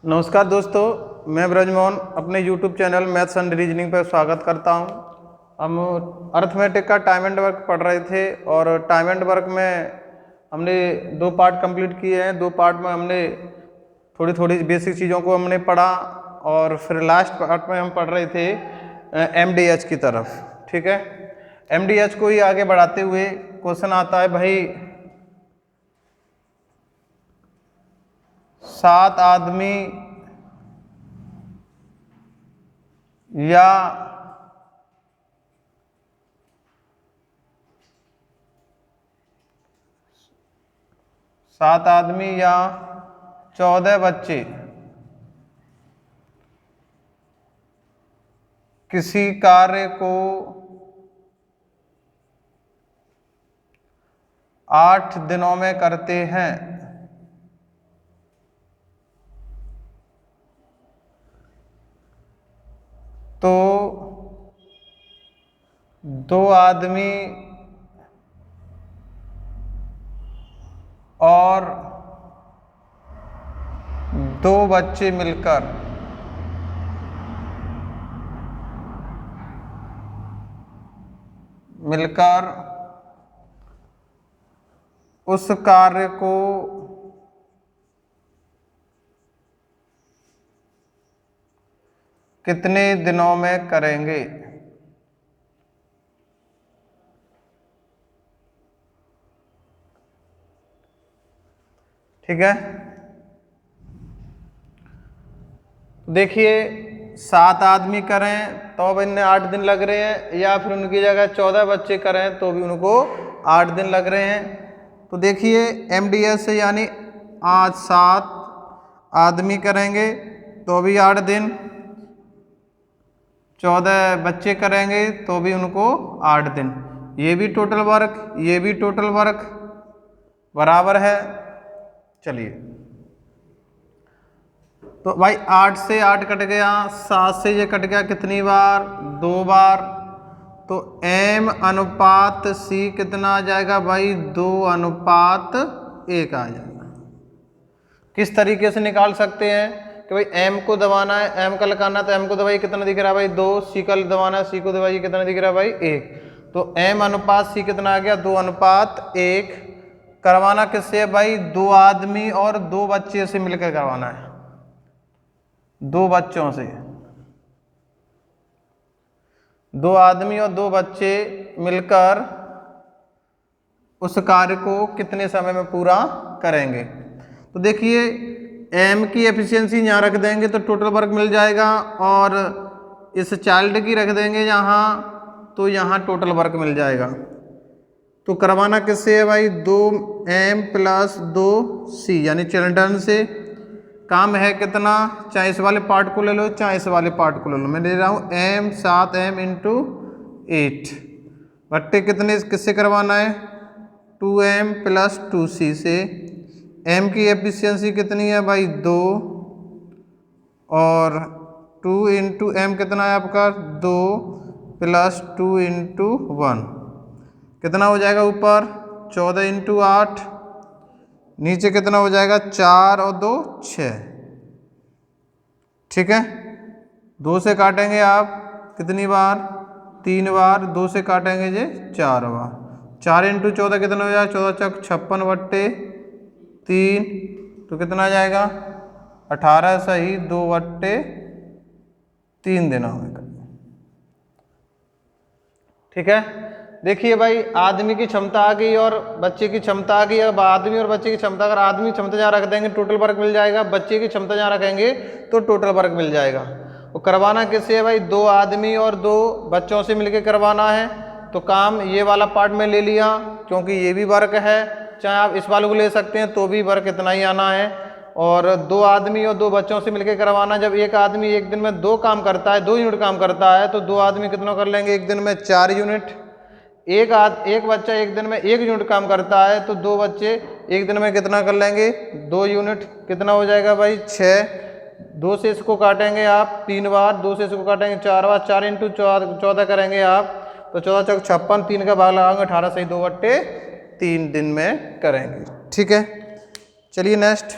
नमस्कार दोस्तों, मैं ब्रजमोहन अपने YouTube channel maths and reasoning पर स्वागत करता हूं। हम अर्थमेटिक का टाइम एंड वर्क पढ़ रहे थे और टाइम एंड वर्क में हमने 2 पार्ट कंप्लीट किए हैं। 2 पार्ट में हमने थोड़ी थोड़ी बेसिक चीज़ों को हमने पढ़ा और फिर लास्ट पार्ट में हम पढ़ रहे थे MDH की तरफ। ठीक है, MDH को ही आगे बढ़ाते हुए क्वेश्चन आता है भाई, 7 आदमी या 7 आदमी या 14 बच्चे किसी कार्य को 8 दिनों में करते हैं तो 2 आदमी और 2 बच्चे मिलकर उस कार्य को कितने दिनों में करेंगे। ठीक है, देखिए 7 आदमी करें तो अब इनने 8 दिन लग रहे हैं, या फिर उनकी जगह 14 बच्चे करें तो भी उनको 8 दिन लग रहे हैं। तो देखिए MDS से यानी आज 7 आदमी करेंगे तो भी 8 दिन, 14 बच्चे करेंगे तो भी उनको 8 दिन। ये भी टोटल वर्क, ये भी टोटल वर्क बराबर है। चलिए, तो भाई 8 से 8 कट गया, 7 से ये कट गया कितनी बार, 2 बार। तो M अनुपात C कितना आ जाएगा भाई, 2 अनुपात 1 आ जाएगा। किस तरीके से निकाल सकते हैं कि भाई M को दबाना है, M का लगाना है, तो M को दबाइए कितना दिख रहा है भाई 2, C का दबाना है, C को दबाइए कितना दिख रहा है भाई 1। तो M अनुपात C कितना आ गया, 2 अनुपात 1। करवाना किससे है भाई, 2 आदमी और 2 बच्चे से मिलकर करवाना है, 2 बच्चों से। 2 आदमी और 2 बच्चे मिलकर उस कार्य को कितने समय में पूरा करेंगे। तो देखिए M की एफिशिएंसी यहाँ रख देंगे तो टोटल वर्क मिल जाएगा, और इस चाइल्ड की रख देंगे यहाँ तो यहाँ टोटल वर्क मिल जाएगा। तो करवाना किससे है भाई, 2M + 2C यानी चिल्ड्रन से। काम है कितना, चाहे इस वाले पार्ट को ले लो चाहे इस वाले पार्ट को ले लो, मैं ले रहा हूँ M 7M × 8 बट्टे कितने किससे करवाना है, 2M + 2C से। M की एफिशिएंसी कितनी है भाई 2, और 2 × M कितना है आपका 2 + 2 × 1 कितना हो जाएगा, ऊपर 14 × 8, नीचे कितना हो जाएगा 4 और 2 6। ठीक है, 2 से काटेंगे आप कितनी बार, 3 बार, 2 से काटेंगे जे 4 बार। 4 × 14 कितना हो जाएगा, 14 × 56 बट्टे 3, तो कितना आ जाएगा 18 सही 2 बट्टे 3 दिनों में। ठीक है, देखिए भाई आदमी की क्षमता आ गई और बच्चे की क्षमता आ गई। अब आदमी और बच्चे की क्षमता, अगर आदमी क्षमता जहाँ रख देंगे टोटल वर्क मिल जाएगा, बच्चे की क्षमता जहाँ रखेंगे तो टोटल वर्क मिल जाएगा। और करवाना किससे है भाई, 2 आदमी और 2 बच्चों से मिलकर करवाना है। तो काम ये वाला पार्ट में ले लिया क्योंकि ये भी वर्क है, चाहे आप इस वाले को ले सकते हैं तो भी वर्क इतना ही आना है। और 2 आदमी और 2 बच्चों से मिलकर करवाना, जब एक आदमी एक दिन में 2 काम करता है, 2 यूनिट काम करता है, तो 2 आदमी कितना कर लेंगे एक दिन में 4 यूनिट। एक बच्चा एक दिन में 1 यूनिट काम करता है तो 2 बच्चे एक दिन में कितना कर लेंगे 2 यूनिट। कितना हो जाएगा भाई 6। 2 से इसको काटेंगे आप 3 बार, 2 से इसको काटेंगे 4 बार, 4 × 14 करेंगे आप तो 14 × 56, 3 का भाग लगाएंगे 18 सही 2 बट्टे 3 दिन में करेंगे। ठीक है, चलिए नेक्स्ट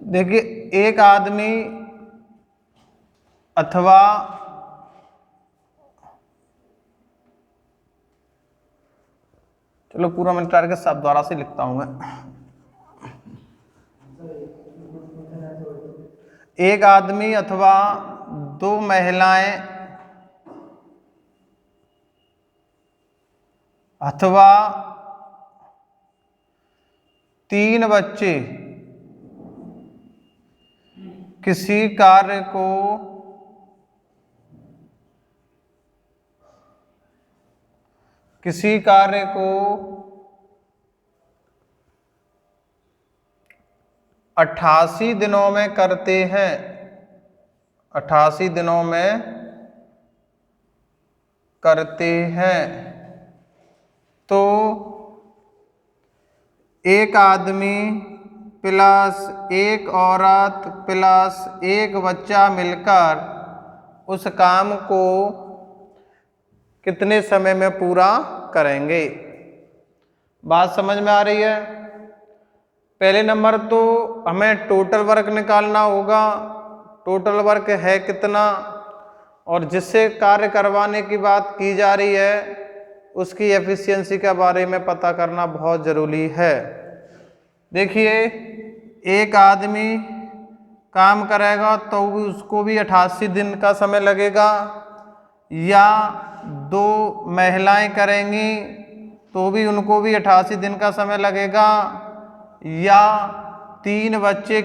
देखिए एक आदमी अथवा चलो पूरा मैं टारगेट शब्द द्वारा से लिखता हूं मैं। एक आदमी अथवा दो महिलाएं अथवा तीन बच्चे किसी कार्य को किसी कार्य को 88 दिनों में करते हैं, 88 दिनों में करते हैं, तो एक आदमी प्लस एक औरत प्लस एक बच्चा मिलकर उस काम को कितने समय में पूरा करेंगे। बात समझ में आ रही है। पहले नंबर तो हमें टोटल वर्क निकालना होगा, टोटल वर्क है कितना, और जिससे कार्य करवाने की बात की जा रही है उसकी एफिशिएंसी के बारे में पता करना बहुत ज़रूरी है। देखिए एक आदमी काम करेगा तो उसको भी 88 दिन का समय लगेगा, या दो महिलाएं करेंगी तो भी उनको भी 88 दिन का समय लगेगा, या तीन बच्चे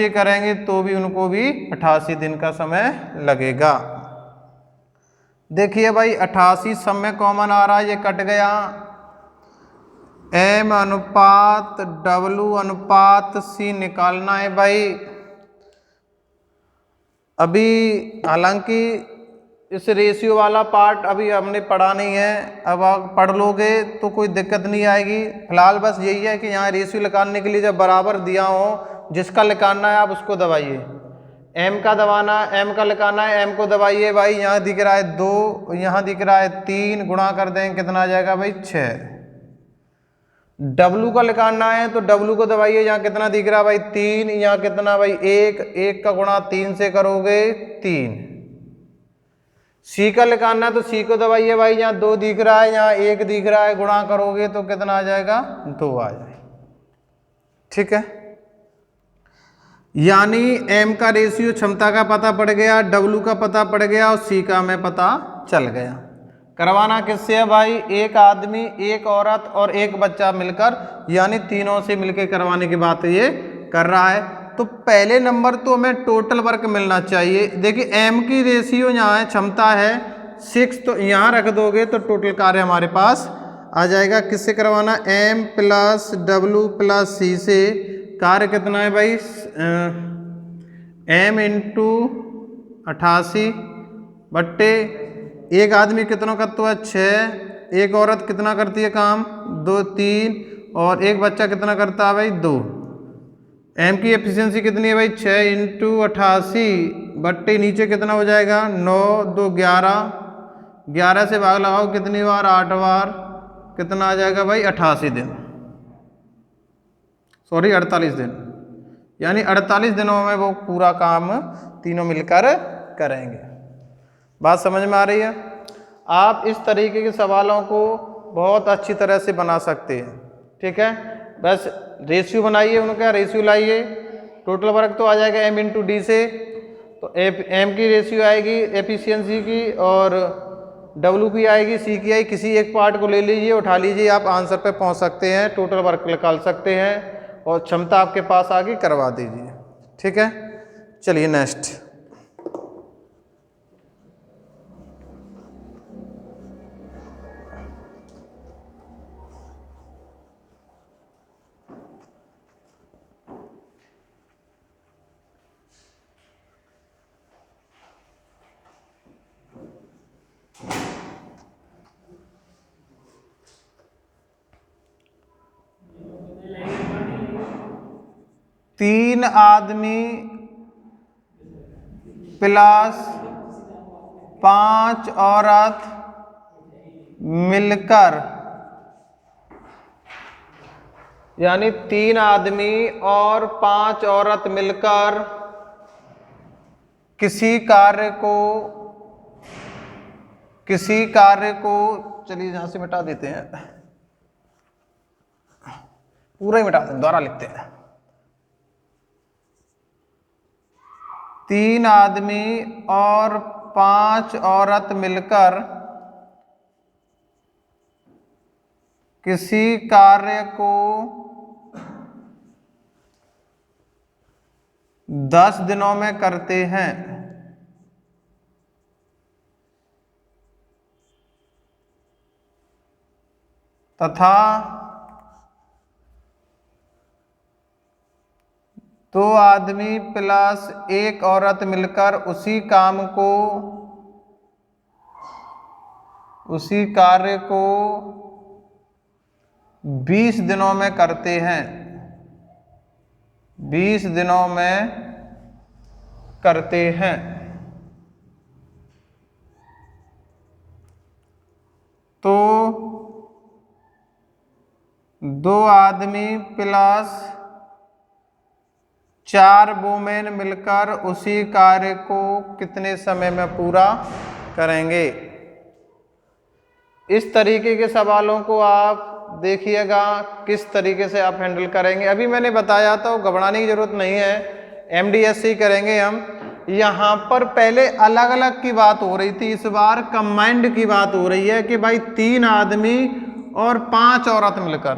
करेंगे तो भी उनको भी 88 दिन का समय लगेगा। देखिए भाई 88 सब में कॉमन आ रहा है, ये कट गया। M अनुपात W अनुपात C निकालना है भाई। अभी हालांकि इस रेशियो वाला पार्ट अभी हमने पढ़ा नहीं है, अब आप पढ़ लोगे तो कोई दिक्कत नहीं आएगी। फिलहाल बस यही है कि यहाँ रेशियो निकालने के लिए जब बराबर दिया हो, जिसका निकालना है आप उसको दबाइए। M का दबाना, M का निकालना है, M को दबाइए भाई। यहाँ दिख रहा है 2, यहाँ दिख रहा है 3, गुणा कर देंगे कितना आ जाएगा भाई 6। W का निकालना है तो W को दबाइए, यहाँ कितना दिख रहा है भाई 3, यहाँ कितना भाई 1, 1 का गुणा 3 से करोगे 3। C का निकालना है तो C को दबाइए भाई, यहाँ 2 दिख रहा है, यहाँ 1 दिख रहा है, गुणा करोगे तो कितना आ जाएगा 2 आ जाएगा। ठीक है, यानी M का रेशियो क्षमता का पता पड़ गया, W का पता पड़ गया और C का हमें पता चल गया। करवाना किससे है भाई, एक आदमी एक औरत और एक बच्चा मिलकर, यानी तीनों से मिलकर करवाने की बात ये कर रहा है। तो पहले नंबर तो हमें टोटल वर्क मिलना चाहिए। देखिए M की रेशियो यहाँ है, क्षमता है 6, तो यहाँ रख दोगे तो टोटल कार्य हमारे पास आ जाएगा। किससे करवाना, M plus W plus C से। कार्य कितना है भाई, M इंटू 88 बट्टे एक आदमी कितना करता है 6, एक औरत कितना करती है काम 2 3, और एक बच्चा कितना करता है भाई 2। M की एफिशिएंसी कितनी है भाई 6 इंटू 88 बट्टे नीचे कितना हो जाएगा 9 2 11, 11 से भाग लगाओ कितनी बार 8 बार, कितना आ जाएगा भाई 88 दिन, सॉरी 48 दिन, यानी 48 दिनों में वो पूरा काम तीनों मिलकर करेंगे। बात समझ में आ रही है। आप इस तरीके के सवालों को बहुत अच्छी तरह से बना सकते हैं। ठीक है, बस रेशियो बनाइए, उनका रेशियो लाइए, टोटल वर्क तो आ जाएगा M इंटू D से, तो M की रेशियो आएगी एफिशिएंसी की, और W की आएगी, C की आएगी। किसी एक पार्ट को ले लीजिए, उठा लीजिए, आप आंसर पे पहुंच सकते हैं, टोटल वर्क निकाल सकते हैं, और क्षमता आपके पास आ गई, करवा दीजिए। ठीक है, चलिए नेक्स्ट। तीन आदमी प्लस 5 औरत मिलकर यानी 3 आदमी और 5 औरत मिलकर किसी कार्य को चलिए यहां से मिटा देते हैं, पूरा ही मिटा दें, दोबारा लिखते हैं। 3 आदमी और 5 औरत मिलकर किसी कार्य को 10 दिनों में करते हैं तथा 2 आदमी प्लस 1 औरत मिलकर उसी कार्य को 20 दिनों में करते हैं, 20 दिनों में करते हैं। तो 2 आदमी प्लस 4 वुमेन मिलकर उसी कार्य को कितने समय में पूरा करेंगे। इस तरीके के सवालों को आप देखिएगा किस तरीके से आप हैंडल करेंगे। अभी मैंने बताया था, घबराने की जरूरत नहीं है, MDSC करेंगे हम। यहाँ पर पहले अलग अलग की बात हो रही थी, इस बार कंबाइंड की बात हो रही है कि भाई 3 आदमी और 5 औरत मिलकर,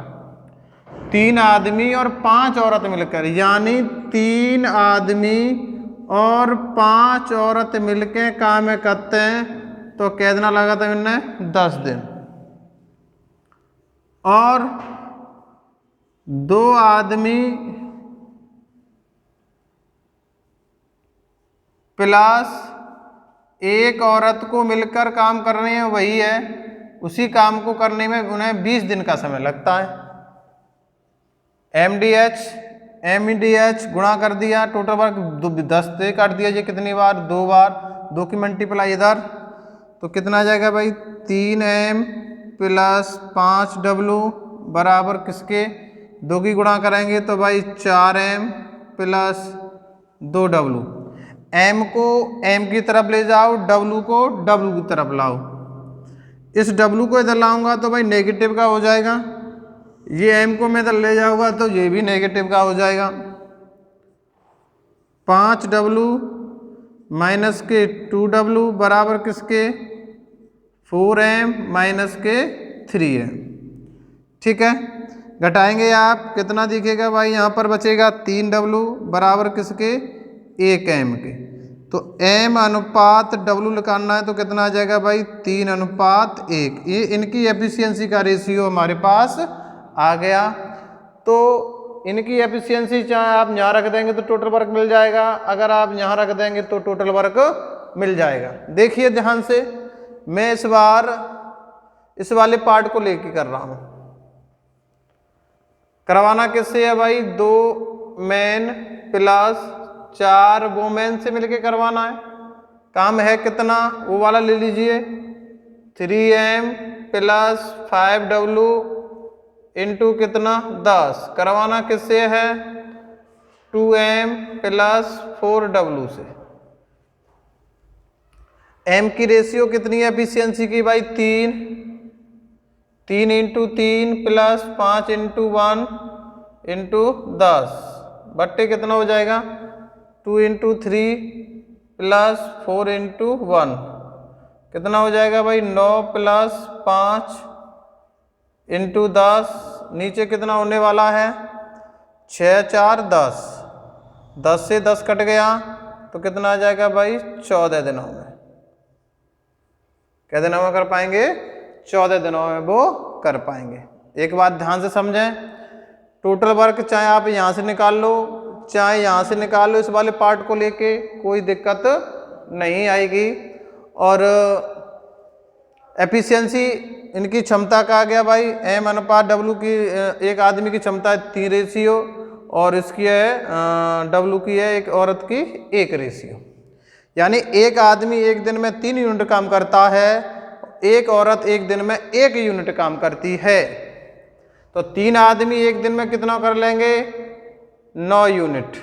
3 आदमी और 5 औरत मिलकर, यानी 3 आदमी और 5 औरत मिलके काम करते हैं, तो कितना लगा था इनने 10 दिन। और 2 आदमी प्लस 1 औरत को मिलकर काम कर रहे हैं, वही है, उसी काम को करने में उन्हें 20 दिन का समय लगता है। MDH गुणा कर दिया, टोटल वर्क 10 से काट दिया, ये कितनी बार 2 बार, 2 की मल्टीप्लाई इधर, तो कितना आ जाएगा भाई 3M प्लस 5W बराबर किसके 2 की गुणा करेंगे तो भाई 4M प्लस 2W। M को M की तरफ ले जाओ, W को W की तरफ लाओ। इस W को इधर लाऊंगा तो भाई नेगेटिव का हो जाएगा, ये M को मैं इधर ले जाऊंगा तो ये भी नेगेटिव का हो जाएगा। 5W माइनस के 2W बराबर किसके 4M माइनस के 3M। ठीक है, घटाएंगे आप, कितना दिखेगा भाई, यहाँ पर बचेगा 3W बराबर किसके 1M के। तो M अनुपात W निकालना है तो कितना आ जाएगा भाई 3:1। ये इनकी एफिशिएंसी का रेशियो हमारे पास आ गया। तो इनकी एफिशिएंसी चाहे आप यहाँ रख देंगे तो टोटल वर्क मिल जाएगा, अगर आप यहाँ रख देंगे तो टोटल वर्क मिल जाएगा। देखिए ध्यान से, मैं इस बार इस वाले पार्ट को लेके कर रहा हूं। करवाना किससे है भाई, 2 मैन प्लस 4 वुमेन से मिलके करवाना है। काम है कितना, वो वाला ले लीजिए, 3M प्लस 5W इंटू कितना 10। करवाना किससे है, 2M प्लस 4W से। M की रेशियो कितनी है एफिशिएंसी की भाई 3 इंटू 3 प्लस 5 इंटू 1 इंटू 10 बट्टे कितना हो जाएगा 2 इंटू 3 प्लस 4 इंटू 1 कितना हो जाएगा भाई 9 प्लस 5 इंटू 10। नीचे कितना होने वाला है 6 4 10, 10 से 10 कट गया तो कितना आ जाएगा भाई 14 दिनों में। क्या दिनों में कर पाएंगे, 14 दिनों में वो कर पाएंगे। एक बात ध्यान से समझें, टोटल वर्क चाहे आप यहाँ से निकाल लो चाहे यहाँ से निकाल लो, इस वाले पार्ट को लेके कोई दिक्कत नहीं आएगी। और एफिशिएंसी इनकी क्षमता का आ गया भाई M अनुपात W की, एक आदमी की क्षमता है 3 रेशियो और इसकी है W की है एक औरत की 1 रेशियो। यानी एक आदमी एक दिन में 3 यूनिट काम करता है, एक औरत एक दिन में 1 यूनिट काम करती है। तो 3 आदमी एक दिन में कितना कर लेंगे, 9 यूनिट।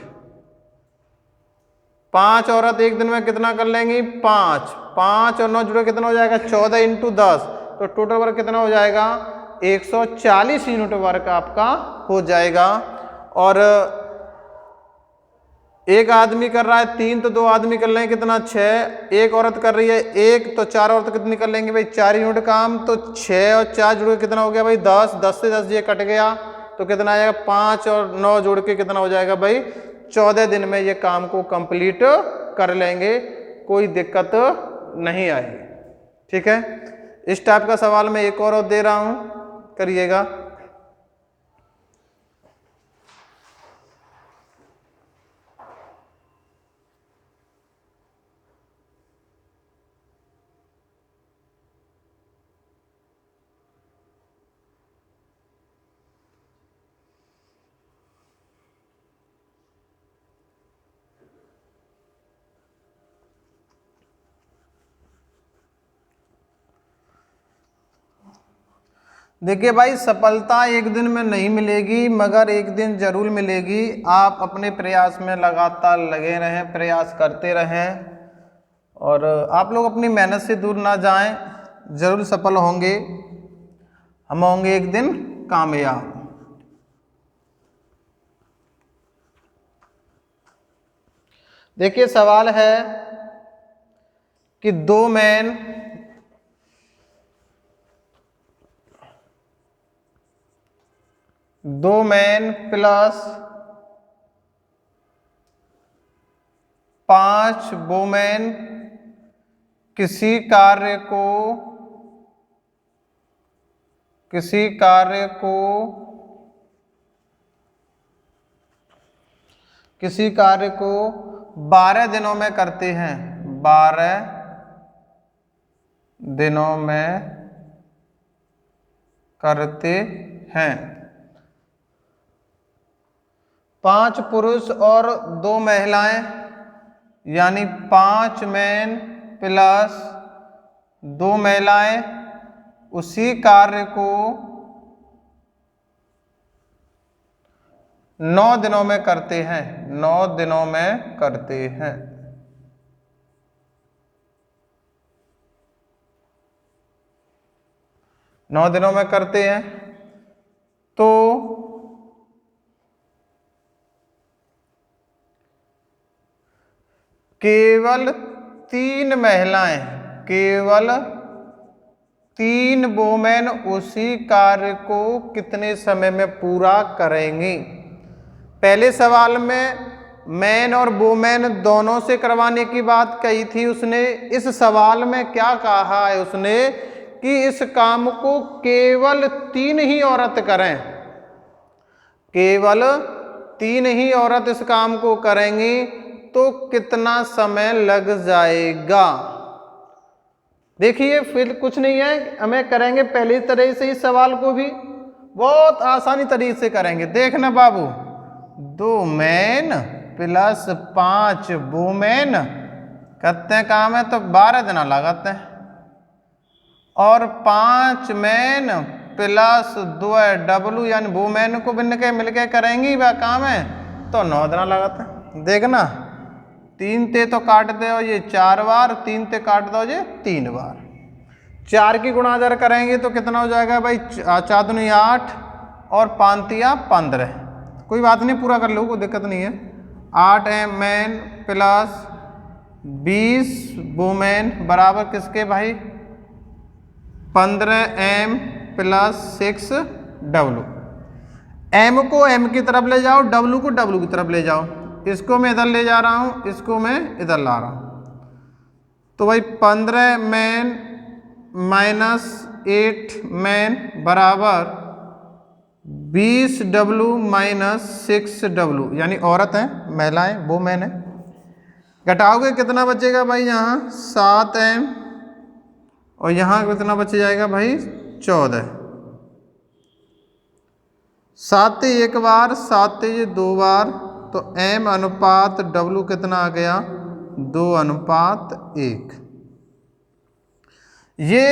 5 औरत एक दिन में कितना कर लेंगी, 5। 5 और 9 जुड़े कितना हो जाएगा, 14 इंटू 10, तो टोटल वर्क कितना हो जाएगा, 140 यूनिट वर्क आपका हो जाएगा। और एक आदमी कर रहा है 3, तो 2 आदमी कर लेंगे कितना, 6। एक औरत कर रही है 1, तो 4 औरत कितनी कर लेंगे भाई, 4 यूनिट काम। तो 6 और 4 जुड़ के कितना हो गया भाई, 10। 10 से 10 ये कट गया तो कितना आएगा, 5 और 9 जोड़ के कितना हो जाएगा भाई, 14 दिन में ये काम को कंप्लीट कर लेंगे, कोई दिक्कत नहीं आएगी। ठीक है, इस टाइप का सवाल मैं एक और दे रहा हूं, करिएगा। देखिए भाई, सफलता एक दिन में नहीं मिलेगी, मगर एक दिन जरूर मिलेगी। आप अपने प्रयास में लगातार लगे रहें, प्रयास करते रहें, और आप लोग अपनी मेहनत से दूर ना जाएं, जरूर सफल होंगे। हम होंगे एक दिन कामयाब। देखिए सवाल है कि 2 मैन प्लस 5 वुमेन किसी कार्य को 12 दिनों में करते हैं। 12 दिनों में करते हैं। 5 पुरुष और 2 महिलाएं, यानी 5 मैन प्लस 2 महिलाएं उसी कार्य को 9 दिनों में करते हैं। 9 दिनों में करते हैं। नौ दिनों में करते हैं, तो केवल 3 महिलाएं, केवल 3 वुमेन उसी कार्य को कितने समय में पूरा करेंगी। पहले सवाल में मैन और वुमेन दोनों से करवाने की बात कही थी उसने। इस सवाल में क्या कहा है उसने कि इस काम को केवल 3 ही औरत करें, केवल 3 ही औरत इस काम को करेंगी, तो कितना समय लग जाएगा। देखिए फिर कुछ नहीं है, हमें करेंगे पहली तरह से इस सवाल को भी बहुत आसानी तरीके से करेंगे। देखना बाबू, 2 मैन प्लस 5 वुमेन करते हैं काम है, तो 12 दिन लगाते हैं। और 5 मैन प्लस 2 डब्लू यानी वुमेन को मिलके करेंगी वह काम है, तो 9 दिन लगाते हैं। देखना 3 ते तो काट दो ये 4 बार, 3 ते काट दो ये 3 बार। 4 की गुणा अगर करेंगे तो कितना हो जाएगा भाई, 4 दूनी 8 और 5 तिया 15। कोई बात नहीं, पूरा कर लो, कोई दिक्कत नहीं है। 8 मैन प्लस 20 वुमेन बराबर किसके भाई, 15 एम प्लस 6 डब्लू। एम को एम की तरफ ले जाओ, डब्लू को डब्लू की तरफ ले जाओ। इसको मैं इधर ले जा रहा हूँ, इसको मैं इधर ला रहा हूँ। तो भाई 15 मैन माइनस 8 मैन बराबर 20 डब्लू माइनस 6 डब्लू, यानी औरत है, महिलाएं, वो मैन है। घटाओगे कितना बचेगा भाई, यहाँ 7 एम और यहाँ कितना बच जाएगा भाई 14। 7 एक बार, 7 ये 2 बार, तो m अनुपात w कितना आ गया, 2 अनुपात 1। ये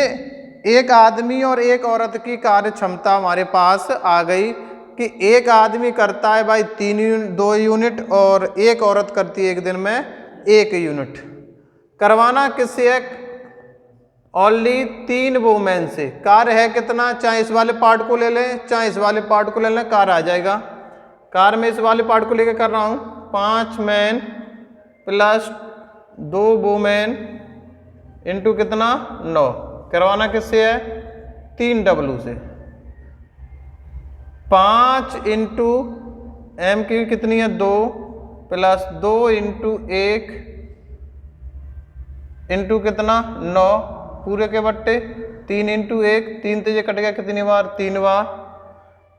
एक आदमी और एक औरत की कार्य क्षमता हमारे पास आ गई कि एक आदमी करता है भाई 2 यूनिट और एक औरत करती है एक दिन में 1 यूनिट। करवाना किससे है? ओनली 3 वुमेन से। कार्य है कितना? चाहे इस वाले पार्ट को ले लें चाहे इस वाले पार्ट को ले लें, कार्य आ जाएगा। कार्य में इस वाले पार्ट को लेकर कर रहा हूँ, 5 मैन प्लस 2 वुमेन इंटू कितना 9। करवाना किससे है? 3 डब्लू से। 5 इंटू एम की कितनी है 2 प्लस 2 इंटू 1 इंटू कितना 9 पूरे के बट्टे 3 इंटू 1 3 तेजे कट गया कितनी बार? 3 बार।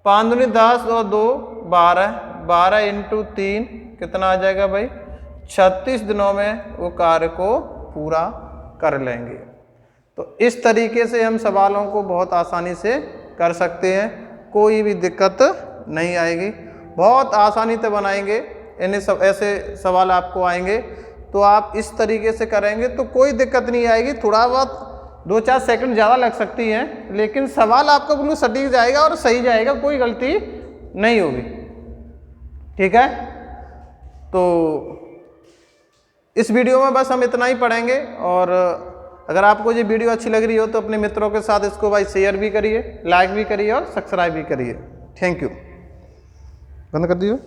5 दूनी 10 और 2 12 12 इंटू 3 कितना आ जाएगा भाई? 36 दिनों में वो कार्य को पूरा कर लेंगे। तो इस तरीके से हम सवालों को बहुत आसानी से कर सकते हैं, कोई भी दिक्कत नहीं आएगी। बहुत आसानी से बनाएंगे, इन्हें सब ऐसे सवाल आपको आएंगे तो आप इस तरीके से करेंगे तो कोई दिक्कत नहीं आएगी। थोड़ा बहुत 2-4 सेकंड ज़्यादा लग सकती हैं, लेकिन सवाल आपका बिल्कुल सटीक जाएगा और सही जाएगा, कोई गलती नहीं होगी। ठीक है, तो इस वीडियो में बस हम इतना ही पढ़ेंगे। और अगर आपको ये वीडियो अच्छी लग रही हो तो अपने मित्रों के साथ इसको भाई शेयर भी करिए, लाइक भी करिए और सब्सक्राइब भी करिए। Thank you. बंद कर दियो।